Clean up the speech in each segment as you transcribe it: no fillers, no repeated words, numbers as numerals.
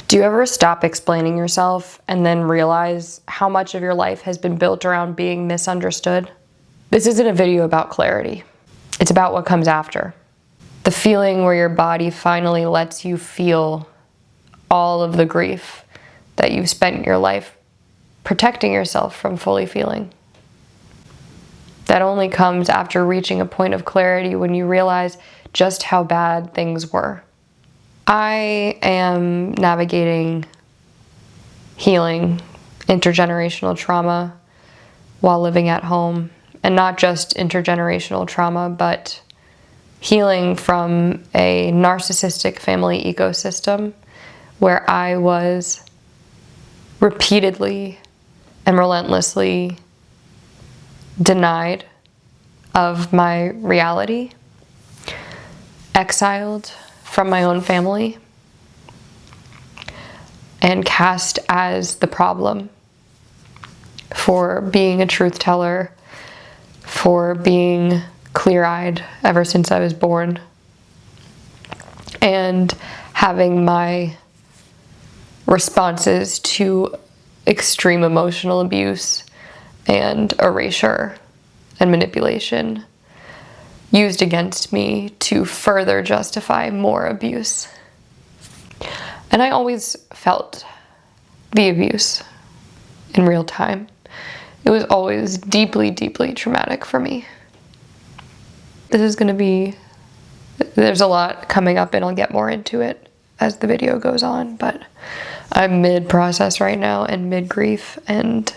Do you ever stop explaining yourself and then realize how much of your life has been built around being misunderstood? This isn't a video about clarity. It's about what comes after. The feeling where your body finally lets you feel all of the grief that you've spent your life protecting yourself from fully feeling. That only comes after reaching a point of clarity when you realize just how bad things were. I am navigating healing intergenerational trauma while living at home, and not just intergenerational trauma, but healing from a narcissistic family ecosystem where I was repeatedly and relentlessly denied of my reality, exiled from my own family, and cast as the problem for being a truth teller, for being clear-eyed ever since I was born, and having my responses to extreme emotional abuse and erasure and manipulation used against me to further justify more abuse. And I always felt the abuse in real time. It was always deeply, deeply traumatic for me. There's a lot coming up, and I'll get more into it as the video goes on, but I'm mid-process right now and mid-grief, and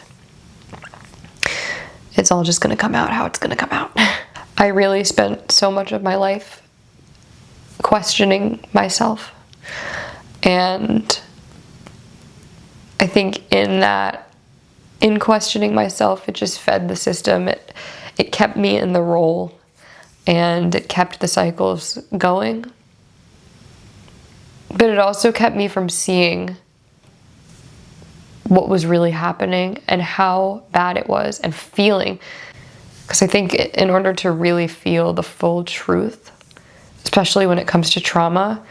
it's all just gonna come out how it's gonna come out. I really spent so much of my life questioning myself, and I think in questioning myself, it just fed the system. It kept me in the role, and it kept the cycles going, but it also kept me from seeing what was really happening and how bad it was, and feeling. Because I think in order to really feel the full truth, especially when it comes to trauma,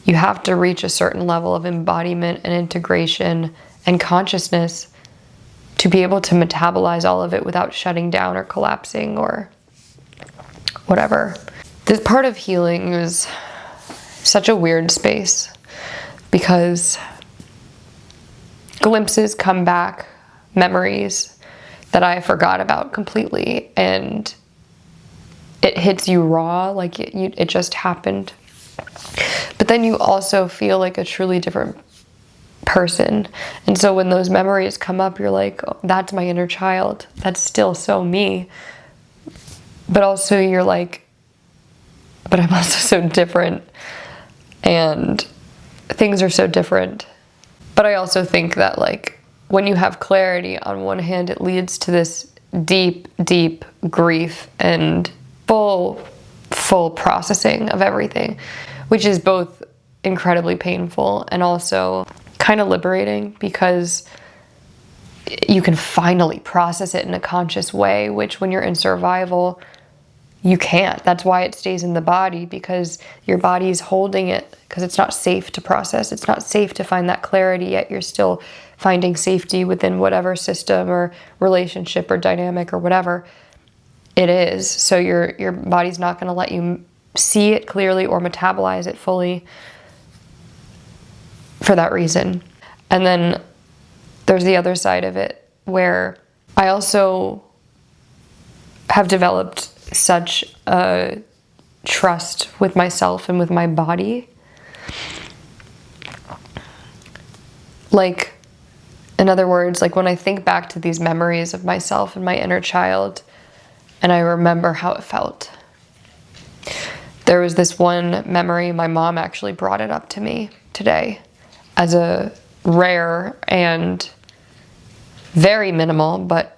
you have to reach a certain level of embodiment and integration and consciousness to be able to metabolize all of it without shutting down or collapsing or whatever. This part of healing is such a weird space because glimpses come back, memories that I forgot about completely, and it hits you raw, like it just happened. But then you also feel like a truly different person. And so when those memories come up, you're like, oh, that's my inner child. That's still so me. But also you're like, but I'm also so different. And things are so different. But I also think that, like, when you have clarity, on one hand, it leads to this deep, deep grief and full processing of everything, which is both incredibly painful and also kind of liberating, because you can finally process it in a conscious way, which when you're in survival, you can't. That's why it stays in the body, because your body's holding it, because it's not safe to process. It's not safe to find that clarity, yet you're still finding safety within whatever system or relationship or dynamic or whatever it is. So your body's not going to let you see it clearly or metabolize it fully for that reason. And then there's the other side of it, where I also have developed such a trust with myself and with my body. Like, in other words, like when I think back to these memories of myself and my inner child, and I remember how it felt. There was this one memory, my mom actually brought it up to me today as a rare and very minimal, but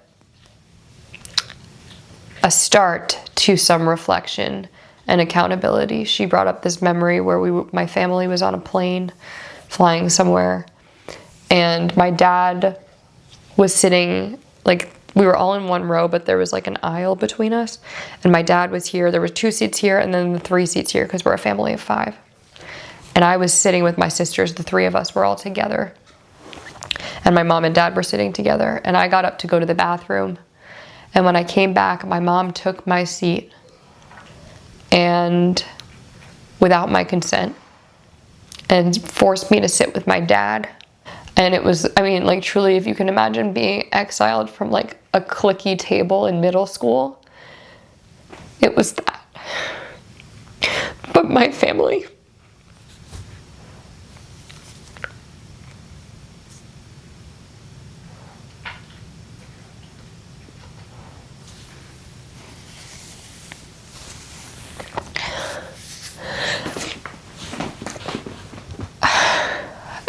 a start to some reflection and accountability. She brought up this memory where my family was on a plane flying somewhere, and my dad was sitting, like, we were all in one row, but there was like an aisle between us, and my dad was here. There were 2 seats here and then the 3 seats here, because we're a family of 5. And I was sitting with my sisters, the three of us were all together. And my mom and dad were sitting together. And I got up to go to the bathroom. And when I came back, my mom took my seat, and without my consent, and forced me to sit with my dad. And it was, I mean, like, truly, if you can imagine being exiled from like a cliquey table in middle school, it was that. But my family,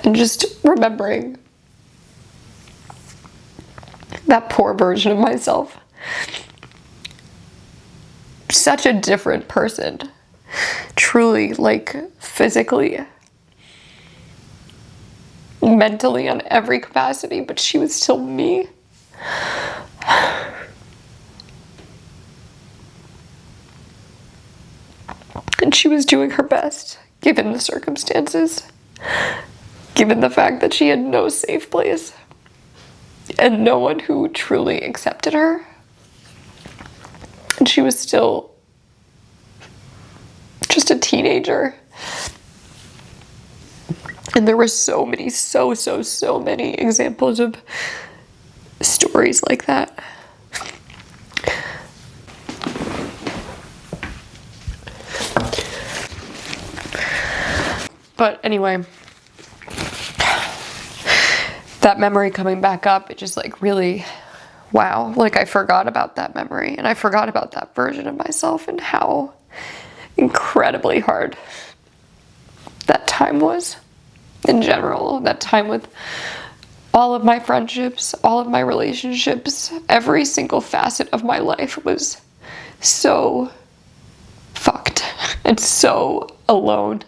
and just remembering that poor version of myself, such a different person, truly, like, physically, mentally, on every capacity, but she was still me. And she was doing her best, given the circumstances, given the fact that she had no safe place and no one who truly accepted her. And she was still just a teenager. And there were so many, so many examples of stories like that. But anyway, that memory coming back up, it just like really, wow, like I forgot about that memory, and I forgot about that version of myself, and how incredibly hard that time was in general. That time with all of my friendships, all of my relationships, every single facet of my life was so fucked and so alone.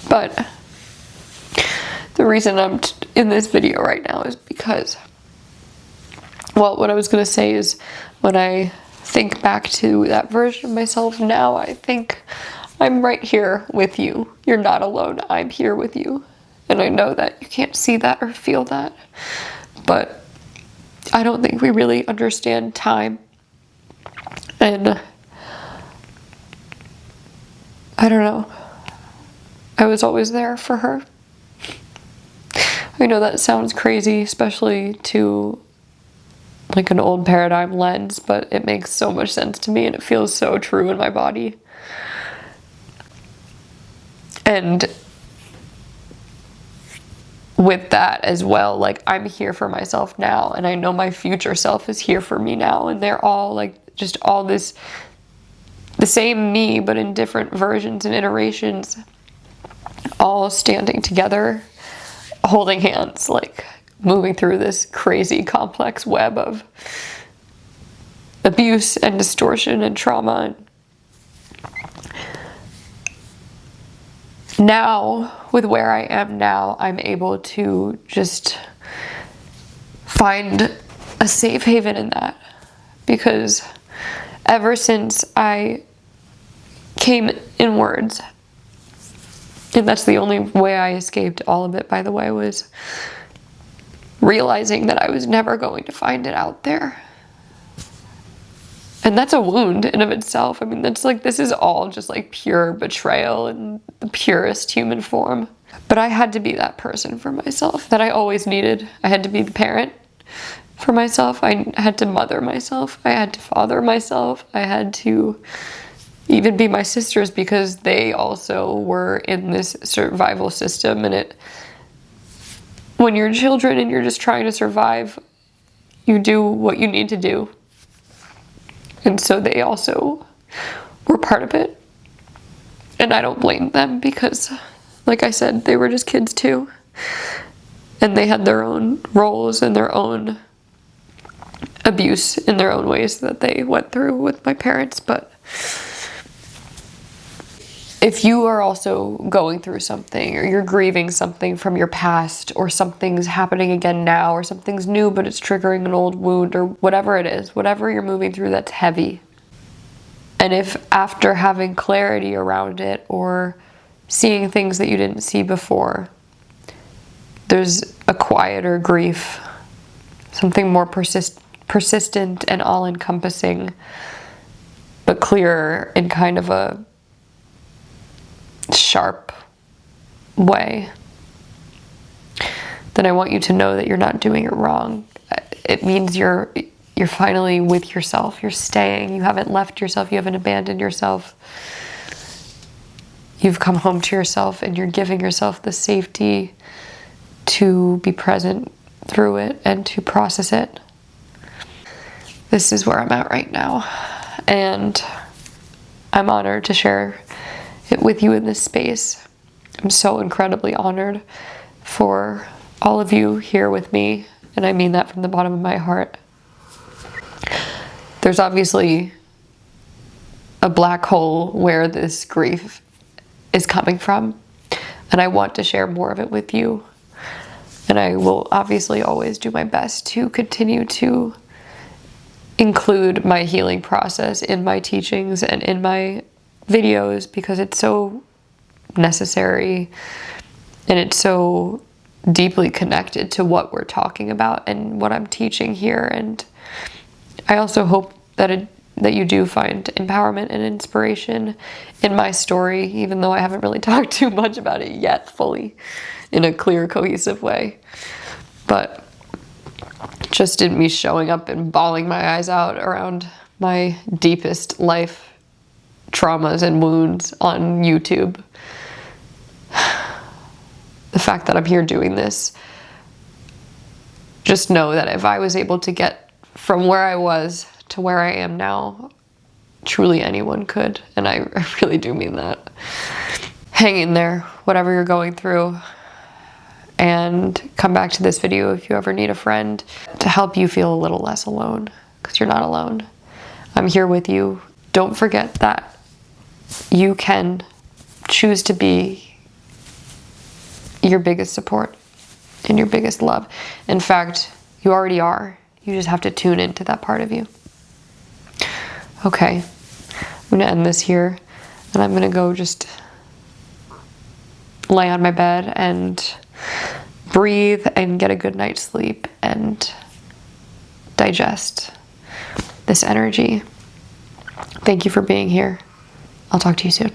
But the reason I'm in this video right now is because, well, what I was going to say is, when I think back to that version of myself now, I think I'm right here with you. You're not alone. I'm here with you. And I know that you can't see that or feel that, but I don't think we really understand time. And I don't know. I was always there for her. I know that sounds crazy, especially to like an old paradigm lens, but it makes so much sense to me, and it feels so true in my body. And with that as well, like, I'm here for myself now, and I know my future self is here for me now, and they're all like just all this, the same me, but in different versions and iterations, all standing together, holding hands, like moving through this crazy complex web of abuse and distortion and trauma. Now, with where I am now, I'm able to just find a safe haven in that, because ever since I came inwards, and that's the only way I escaped all of it, by the way, was realizing that I was never going to find it out there. And that's a wound in of itself. I mean, that's like, this is all just like pure betrayal in the purest human form. But I had to be that person for myself that I always needed. I had to be the parent for myself. I had to mother myself. I had to father myself. I had to even be my sisters, because they also were in this survival system. And it, when you're children and you're just trying to survive, you do what you need to do. And so they also were part of it. And I don't blame them, because, like I said, they were just kids too. And they had their own roles and their own abuse in their own ways that they went through with my parents. But if you are also going through something, or you're grieving something from your past, or something's happening again now, or something's new but it's triggering an old wound, or whatever it is, whatever you're moving through that's heavy, And if after having clarity around it or seeing things that you didn't see before, there's a quieter grief, something more persistent and all-encompassing, but clearer in kind of a sharp way, then I want you to know that you're not doing it wrong. It means you're finally with yourself. You're staying. You haven't left yourself. You haven't abandoned yourself. You've come home to yourself, and you're giving yourself the safety to be present through it and to process it. This is where I'm at right now, and I'm honored to share it with you in this space. I'm so incredibly honored for all of you here with me, and I mean that from the bottom of my heart. There's obviously a black hole where this grief is coming from, and I want to share more of it with you. And I will obviously always do my best to continue to include my healing process in my teachings and in my videos, because it's so necessary and it's so deeply connected to what we're talking about and what I'm teaching here. And I also hope that you do find empowerment and inspiration in my story, even though I haven't really talked too much about it yet fully in a clear, cohesive way. But just in me showing up and bawling my eyes out around my deepest life traumas and wounds on YouTube, the fact that I'm here doing this, just know that if I was able to get from where I was to where I am now, truly anyone could. And I really do mean that. Hang in there, whatever you're going through, and come back to this video if you ever need a friend to help you feel a little less alone, because you're not alone. I'm here with you. Don't forget that you can choose to be your biggest support and your biggest love. In fact, you already are. You just have to tune into that part of you. Okay, I'm gonna end this here, and I'm gonna go just lay on my bed and breathe and get a good night's sleep and digest this energy. Thank you for being here. I'll talk to you soon.